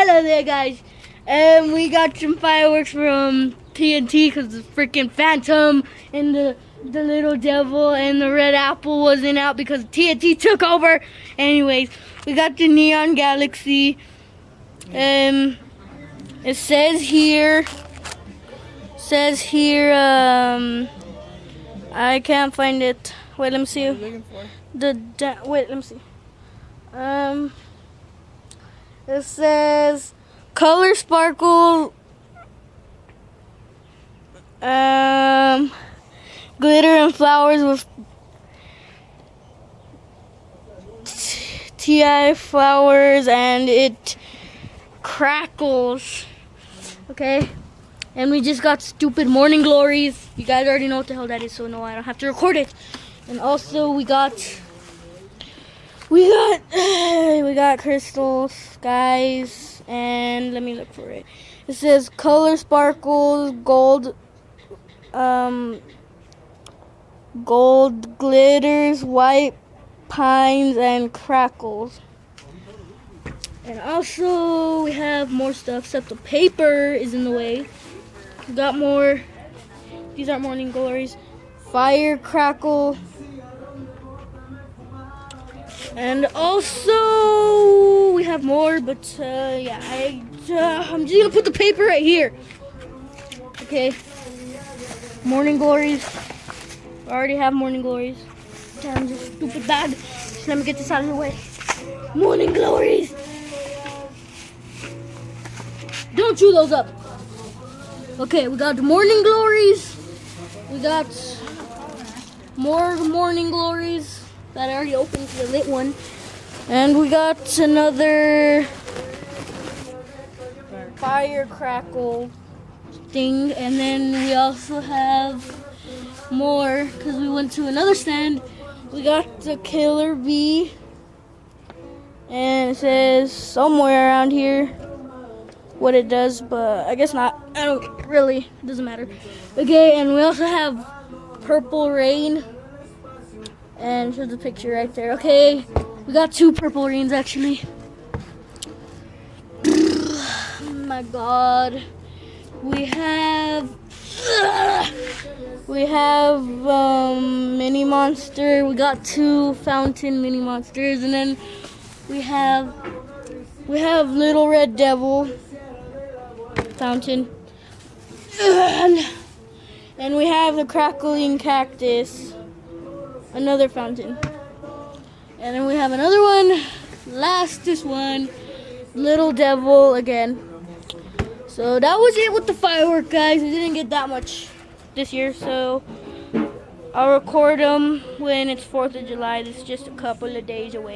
Hello there, guys. We got some fireworks from TNT because the freaking Phantom and the Little Devil and the Red Apple wasn't out because TNT took over. Anyways, we got the Neon Galaxy. It says here. I can't find it. Wait, let me see. What are you looking for? Wait, let me see. It says color sparkle, glitter and flowers with TI flowers, and it crackles. Okay, and we just got stupid morning glories. You guys already know what the hell that is, so no, I don't have to record it. And also we got crystals, guys, and let me look for it. It says color sparkles, gold glitters, white pines, and crackles. And also we have more stuff, except the paper is in the way. We got more. These aren't morning glories. Fire crackle. And also we have more, but yeah, I'm just gonna put the paper right here. Okay, morning glories. I already have morning glories. Damn, this stupid bag. Just let me get this out of the way. Morning glories. Don't chew those up. Okay, we got the morning glories. We got more morning glories that I already opened the lit one. And we got another fire crackle thing. And then we also have more because we went to another stand. We got the Killer Bee. And it says somewhere around here what it does, but I guess not. I don't really, it doesn't matter. Okay, and we also have Purple Rain. And here's the picture right there. Okay, we got two Purple Rains actually. Oh my god. We have Mini Monster. We got two Fountain Mini Monsters, and then we have Little Red Devil Fountain. And we have the Crackling Cactus. Another fountain. And then we have another one. This one. Little Devil again. So that was it with the firework, guys. We didn't get that much this year, so I'll record them when it's 4th of July. This is just a couple of days away.